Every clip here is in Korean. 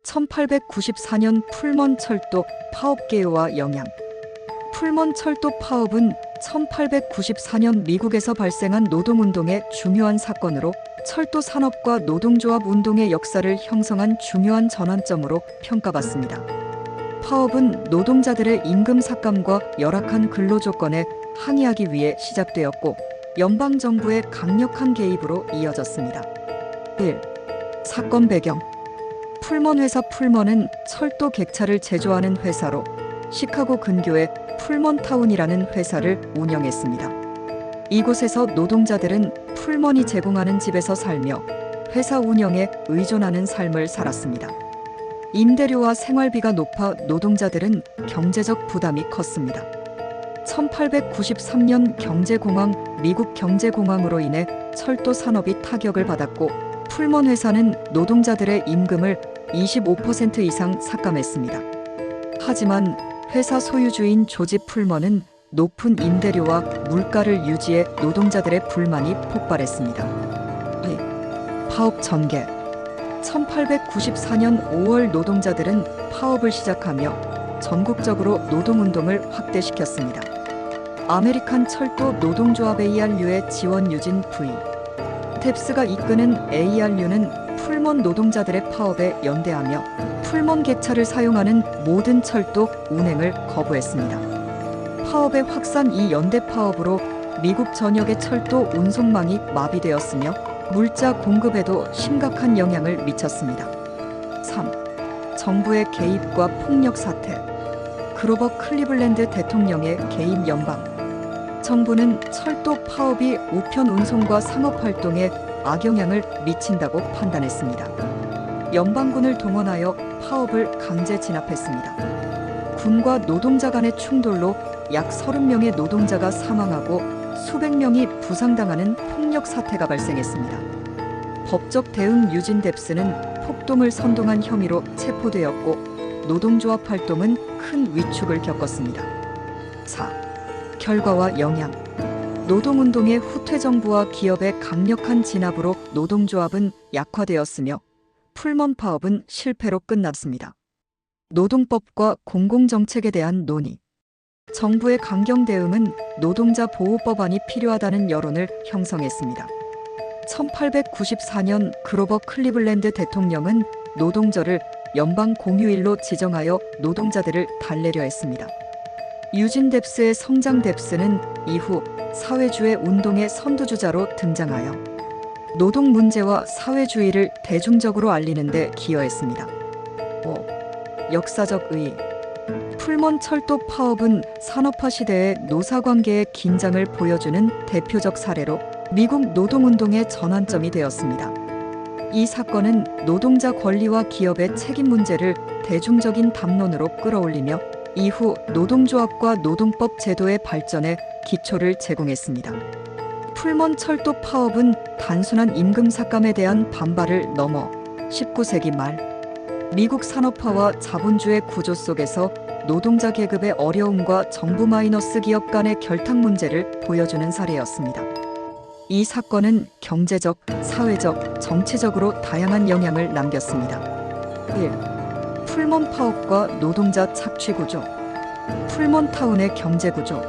1894년 풀먼 철도 파업 개요와 영향. 풀먼 철도 파업은 1894년 미국에서 발생한 노동운동의 중요한 사건으로 철도 산업과 노동조합 운동의 역사를 형성한 중요한 전환점으로 평가받습니다. 파업은 노동자들의 임금 삭감과 열악한 근로조건에 항의하기 위해 시작되었고 연방정부의 강력한 개입으로 이어졌습니다. 1. 사건 배경. 풀먼 회사. 풀먼은 철도 객차를 제조하는 회사로 시카고 근교의 풀먼타운이라는 회사를 운영했습니다. 이곳에서 노동자들은 풀먼이 제공하는 집에서 살며 회사 운영에 의존하는 삶을 살았습니다. 임대료와 생활비가 높아 노동자들은 경제적 부담이 컸습니다. 1893년 경제공황, 미국 경제공황으로 인해 철도 산업이 타격을 받았고 풀먼 회사는 노동자들의 임금을 25% 이상 삭감했습니다. 하지만 회사 소유주인 조지 풀먼은 높은 임대료와 물가를 유지해 노동자들의 불만이 폭발했습니다. 파업 전개. 1894년 5월 노동자들은 파업을 시작하며 전국적으로 노동운동을 확대시켰습니다. 아메리칸 철도 노동조합 ARU의 지원 유진 V. 뎁스가 이끄는 ARU는 풀먼 노동자들의 파업에 연대하며 풀먼 객차를 사용하는 모든 철도 운행을 거부했습니다. 파업의 확산. 이 연대 파업으로 미국 전역의 철도 운송망이 마비되었으며 물자 공급에도 심각한 영향을 미쳤습니다. 3. 정부의 개입과 폭력 사태. 그로버 클리블랜드 대통령의 개입. 연방 정부는 철도 파업이 우편 운송과 상업활동에 악영향을 미친다고 판단했습니다. 연방군을 동원하여 파업을 강제 진압했습니다. 군과 노동자 간의 충돌로 약 30명의 노동자가 사망하고 수백 명이 부상당하는 폭력 사태가 발생했습니다. 법적 대응. 유진 뎁스는 폭동을 선동한 혐의로 체포되었고 노동조합 활동은 큰 위축을 겪었습니다. 4. 결과와 영향. 노동운동의 후퇴 정부와 기업의 강력한 진압으로 노동조합은 약화되었으며 풀먼 파업은 실패로 끝났습니다. 노동법과 공공정책에 대한 논의. 정부의 강경 대응은 노동자 보호법안이 필요하다는 여론을 형성했습니다. 1894년 그로버 클리블랜드 대통령은 노동절을 연방 공휴일로 지정하여 노동자들을 달래려 했습니다. 유진 뎁스의 성장. 뎁스는 이후 사회주의 운동의 선두주자로 등장하여 노동 문제와 사회주의를 대중적으로 알리는 데 기여했습니다. 5. 역사적 의의. 풀먼 철도 파업은 산업화 시대의 노사관계의 긴장을 보여주는 대표적 사례로 미국 노동운동의 전환점이 되었습니다. 이 사건은 노동자 권리와 기업의 책임 문제를 대중적인 담론으로 끌어올리며 이후 노동조합과 노동법 제도의 발전에 기초를 제공했습니다. 풀먼 철도 파업은 단순한 임금 삭감에 대한 반발을 넘어 19세기 말 미국 산업화와 자본주의 구조 속에서 노동자 계급의 어려움과 정부 마이너스 기업 간의 결탁 문제를 보여주는 사례였습니다. 이 사건은 경제적, 사회적, 정치적으로 다양한 영향을 남겼습니다. 1. 풀먼 파업과 노동자 착취 구조. 풀먼 타운의 경제 구조.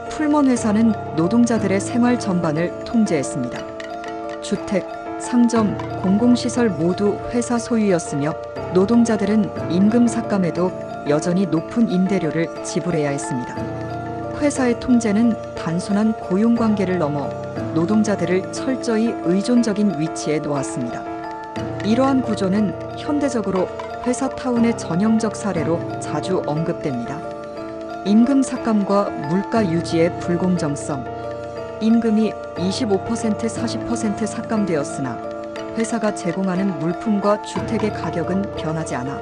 풀먼 회사는 노동자들의 생활 전반을 통제했습니다. 주택, 상점, 공공시설 모두 회사 소유였으며 노동자들은 임금 삭감에도 여전히 높은 임대료를 지불해야 했습니다. 회사의 통제는 단순한 고용관계를 넘어 노동자들을 철저히 의존적인 위치에 놓았습니다. 이러한 구조는 현대적으로 회사 타운의 전형적 사례로 자주 언급됩니다. 임금 삭감과 물가 유지의 불공정성. 임금이 25% 40% 삭감되었으나 회사가 제공하는 물품과 주택의 가격은 변하지 않아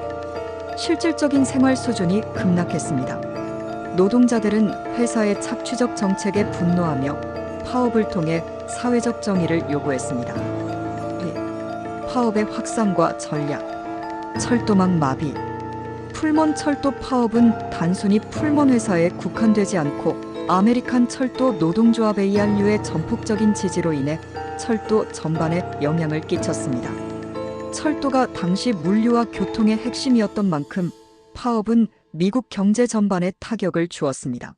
실질적인 생활 수준이 급락했습니다. 노동자들은 회사의 착취적 정책에 분노하며 파업을 통해 사회적 정의를 요구했습니다. 파업의 확산과 전략. 철도망 마비. 풀먼 철도 파업은 단순히 풀먼 회사에 국한되지 않고 아메리칸 철도 노동조합 ARU의 전폭적인 지지로 인해 철도 전반에 영향을 끼쳤습니다. 철도가 당시 물류와 교통의 핵심이었던 만큼 파업은 미국 경제 전반에 타격을 주었습니다.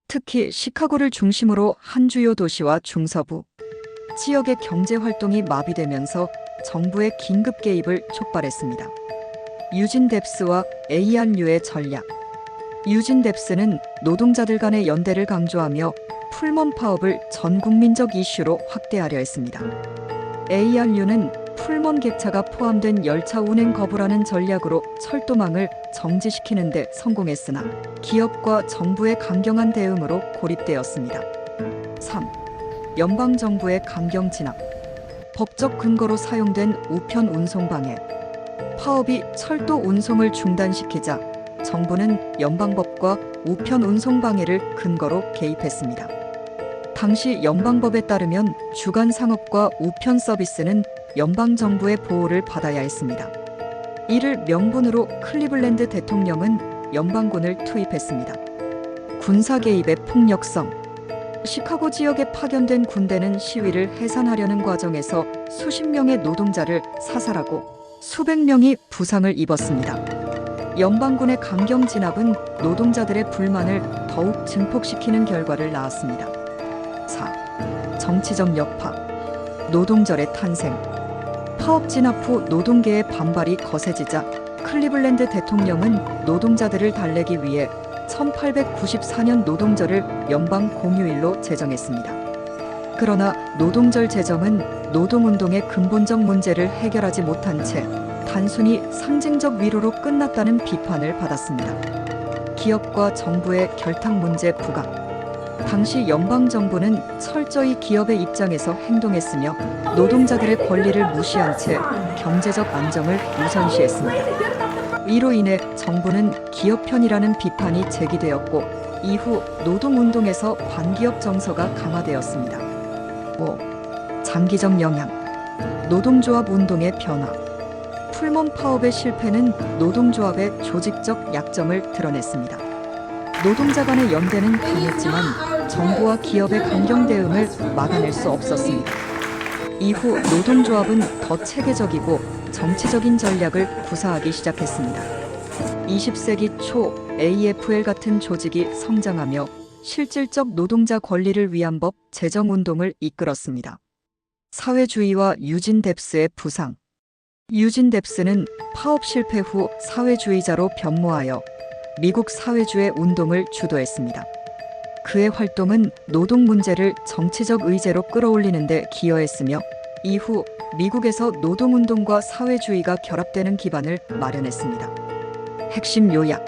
특히 시카고를 중심으로 한 주요 도시와 중서부 지역의 경제 활동이 마비되면서 정부의 긴급 개입을 촉발했습니다. 유진 뎁스와 ARU의 전략. 유진 뎁스는 노동자들 간의 연대를 강조하며 풀먼 파업을 전 국민적 이슈로 확대하려 했습니다. ARU는 풀먼 객차가 포함된 열차 운행 거부라는 전략으로 철도망을 정지시키는 데 성공했으나 기업과 정부의 강경한 대응으로 고립되었습니다. 3. 연방정부의 강경 진압. 법적 근거로 사용된 우편 운송 방해. 파업이 철도 운송을 중단시키자 정부는 연방법과 우편 운송 방해를 근거로 개입했습니다. 당시 연방법에 따르면 주간 상업과 우편 서비스는 연방정부의 보호를 받아야 했습니다. 이를 명분으로 클리블랜드 대통령은 연방군을 투입했습니다. 군사 개입의 폭력성. 시카고 지역에 파견된 군대는 시위를 해산하려는 과정에서 수십 명의 노동자를 사살하고 수백 명이 부상을 입었습니다. 연방군의 강경 진압은 노동자들의 불만을 더욱 증폭시키는 결과를 낳았습니다. 4. 정치적 여파. 노동절의 탄생. 파업 진압 후 노동계의 반발이 거세지자 클리블랜드 대통령은 노동자들을 달래기 위해 1894년 노동절을 연방 공휴일로 제정했습니다. 그러나 노동절 제정은 노동운동의 근본적 문제를 해결하지 못한 채 단순히 상징적 위로로 끝났다는 비판을 받았습니다. 기업과 정부의 결탁 문제 부각. 당시 연방정부는 철저히 기업의 입장에서 행동했으며 노동자들의 권리를 무시한 채 경제적 안정을 우선시했습니다. 이로 인해 정부는 기업 편이라는 비판이 제기되었고 이후 노동운동에서 반기업 정서가 강화되었습니다. 5. 장기적 영향. 노동조합 운동의 변화. 풀먼 파업의 실패는 노동조합의 조직적 약점을 드러냈습니다. 노동자 간의 연대는 강했지만 정부와 기업의 강경 대응을 막아낼 수 없었습니다. 이후 노동조합은 더 체계적이고 정치적인 전략을 구사하기 시작했습니다. 20세기 초 AFL 같은 조직이 성장하며 실질적 노동자 권리를 위한 법 제정 운동을 이끌었습니다. 사회주의와 유진 뎁스의 부상. 유진 뎁스는 파업 실패 후 사회주의자로 변모하여 미국 사회주의 운동을 주도했습니다. 그의 활동은 노동 문제를 정치적 의제로 끌어올리는 데 기여했으며 이후 미국에서 노동운동과 사회주의가 결합되는 기반을 마련했습니다. 핵심 요약.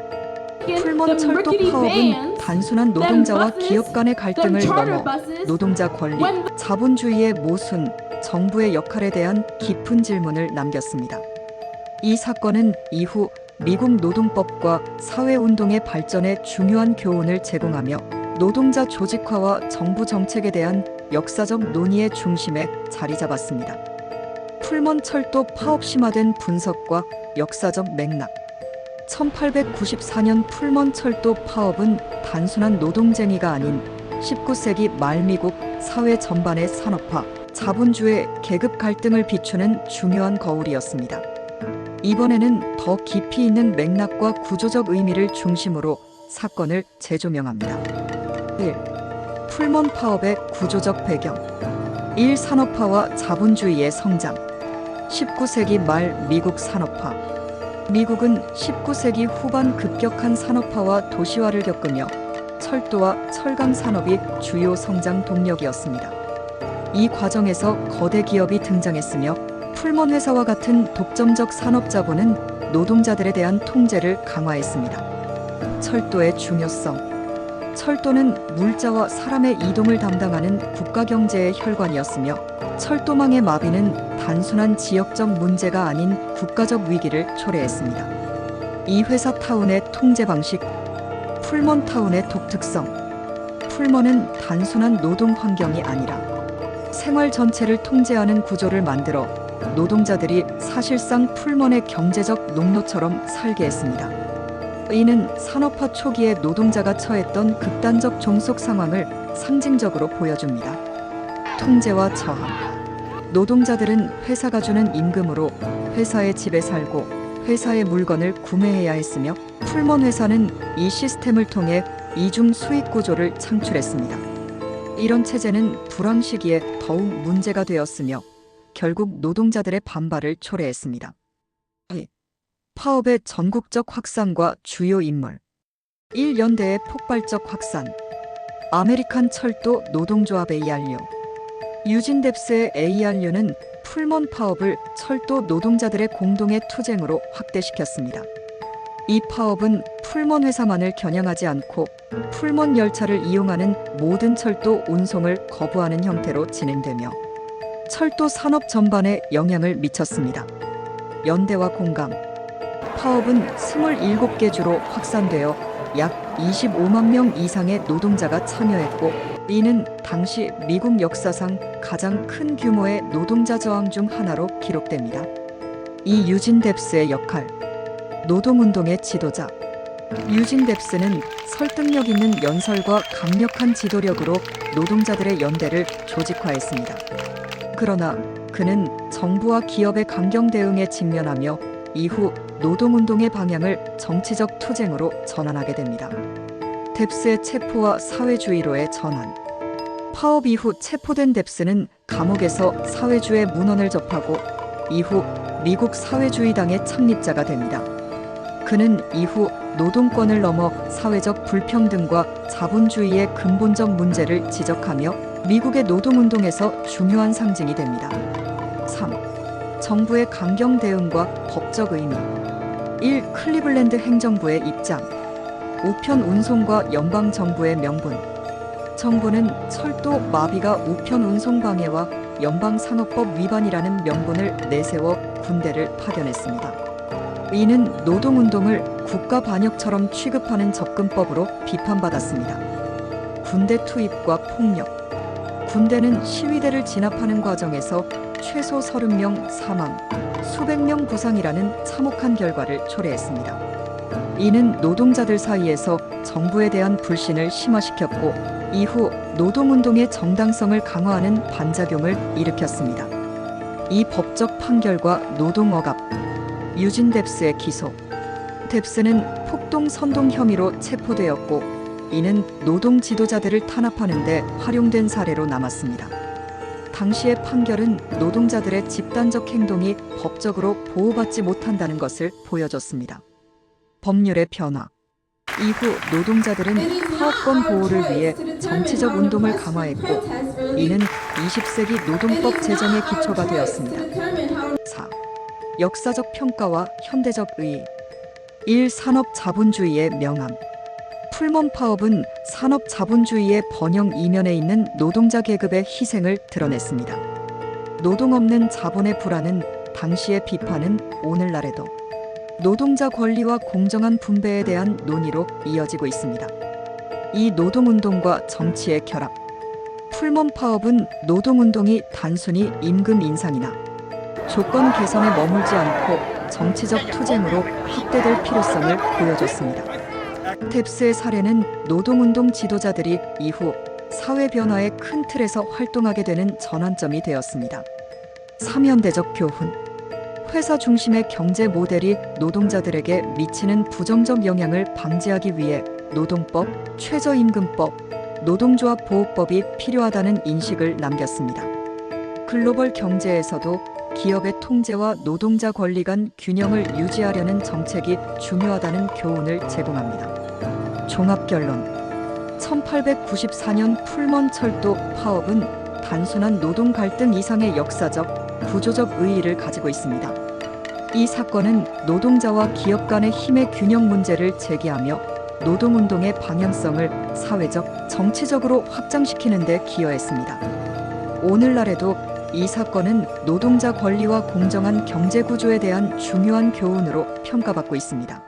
풀먼 철도 파업은 단순한 노동자와 기업 간의 갈등을 넘어 노동자 권리, 자본주의의 모순, 정부의 역할에 대한 깊은 질문을 남겼습니다. 이 사건은 이후 미국 노동법과 사회운동의 발전에 중요한 교훈을 제공하며 노동자 조직화와 정부 정책에 대한 역사적 논의의 중심에 자리 잡았습니다. 풀먼 철도 파업 심화된 분석과 역사적 맥락. 1894년 풀먼 철도 파업은 단순한 노동쟁의가 아닌 19세기 말 미국 사회 전반의 산업화, 자본주의 계급 갈등을 비추는 중요한 거울이었습니다. 이번에는 더 깊이 있는 맥락과 구조적 의미를 중심으로 사건을 재조명합니다. 1. 풀먼 파업의 구조적 배경. 1. 산업화와 자본주의의 성장. 19세기 말 미국 산업화. 미국은 19세기 후반 급격한 산업화와 도시화를 겪으며 철도와 철강 산업이 주요 성장 동력이었습니다. 이 과정에서 거대 기업이 등장했으며 풀먼 회사와 같은 독점적 산업 자본은 노동자들에 대한 통제를 강화했습니다. 철도의 중요성. 철도는 물자와 사람의 이동을 담당하는 국가 경제의 혈관이었으며 철도망의 마비는 단순한 지역적 문제가 아닌 국가적 위기를 초래했습니다. 이 회사 타운의 통제 방식. 풀먼 타운의 독특성. 풀먼은 단순한 노동 환경이 아니라 생활 전체를 통제하는 구조를 만들어 노동자들이 사실상 풀먼의 경제적 농로처럼 살게 했습니다. 이는 산업화 초기에 노동자가 처했던 극단적 종속 상황을 상징적으로 보여줍니다. 통제와 저항. 노동자들은 회사가 주는 임금으로 회사의 집에 살고 회사의 물건을 구매해야 했으며 풀먼 회사는 이 시스템을 통해 이중 수익 구조를 창출했습니다. 이런 체제는 불황 시기에 더욱 문제가 되었으며 결국 노동자들의 반발을 초래했습니다. 파업의 전국적 확산과 주요 인물 1연대의 폭발적 확산 아메리칸 철도 노동조합 ARU 유진 뎁스의 ARU는 풀먼 파업을 철도 노동자들의 공동의 투쟁으로 확대시켰습니다. 이 파업은 풀먼 회사만을 겨냥하지 않고 풀먼 열차를 이용하는 모든 철도 운송을 거부하는 형태로 진행되며 철도 산업 전반에 영향을 미쳤습니다. 연대와 공감 파업은 27개 주로 확산되어 약 25만 명 이상의 노동자가 참여했고 이는 당시 미국 역사상 가장 큰 규모의 노동자 저항 중 하나로 기록됩니다. 이 유진 뎁스의 역할 노동운동의 지도자 유진 뎁스는 설득력 있는 연설과 강력한 지도력으로 노동자들의 연대를 조직화했습니다. 그러나 그는 정부와 기업의 강경 대응에 직면하며 이후 노동운동의 방향을 정치적 투쟁으로 전환하게 됩니다. 뎁스의 체포와 사회주의로의 전환 파업 이후 체포된 뎁스는 감옥에서 사회주의 문헌을 접하고 이후 미국 사회주의당의 창립자가 됩니다. 그는 이후 노동권을 넘어 사회적 불평등과 자본주의의 근본적 문제를 지적하며 미국의 노동운동에서 중요한 상징이 됩니다. 3. 정부의 강경 대응과 법적 의미 1. 클리블랜드 행정부의 입장 우편 운송과 연방정부의 명분 정부는 철도 마비가 우편 운송 방해와 연방산업법 위반이라는 명분을 내세워 군대를 파견했습니다. 이는 노동운동을 국가 반역처럼 취급하는 접근법으로 비판받았습니다. 군대 투입과 폭력 군대는 시위대를 진압하는 과정에서 최소 30명 사망, 수백 명 부상이라는 참혹한 결과를 초래했습니다. 이는 노동자들 사이에서 정부에 대한 불신을 심화시켰고 이후 노동운동의 정당성을 강화하는 반작용을 일으켰습니다. 이 법적 판결과 노동억압 유진 뎁스의 기소 뎁스는 폭동 선동 혐의로 체포되었고 이는 노동 지도자들을 탄압하는 데 활용된 사례로 남았습니다. 당시의 판결은 노동자들의 집단적 행동이 법적으로 보호받지 못한다는 것을 보여줬습니다. 법률의 변화 이후 노동자들은 파업권 보호를 위해 정치적 운동을 강화했고 이는 20세기 노동법 제정의 기초가 되었습니다. 4. 역사적 평가와 현대적 의의 1. 산업 자본주의의 명암 풀먼 파업은 산업 자본주의의 번영 이면에 있는 노동자 계급의 희생을 드러냈습니다. 노동 없는 자본의 불안은 당시의 비판은 오늘날에도 노동자 권리와 공정한 분배에 대한 논의로 이어지고 있습니다. 이 노동운동과 정치의 결합 풀먼 파업은 노동운동이 단순히 임금 인상이나 조건 개선에 머물지 않고 정치적 투쟁으로 확대될 필요성을 보여줬습니다. 뎁스의 사례는 노동운동 지도자들이 이후 사회 변화의 큰 틀에서 활동하게 되는 전환점이 되었습니다. 3현대적 교훈 회사 중심의 경제 모델이 노동자들에게 미치는 부정적 영향을 방지하기 위해 노동법, 최저임금법, 노동조합 보호법이 필요하다는 인식을 남겼습니다. 글로벌 경제에서도 기업의 통제와 노동자 권리 간 균형을 유지하려는 정책이 중요하다는 교훈을 제공합니다. 종합결론 1894년 풀먼 철도 파업은 단순한 노동 갈등 이상의 역사적, 구조적 의의를 가지고 있습니다. 이 사건은 노동자와 기업 간의 힘의 균형 문제를 제기하며 노동운동의 방향성을 사회적, 정치적으로 확장시키는 데 기여했습니다. 오늘날에도 이 사건은 노동자 권리와 공정한 경제 구조에 대한 중요한 교훈으로 평가받고 있습니다.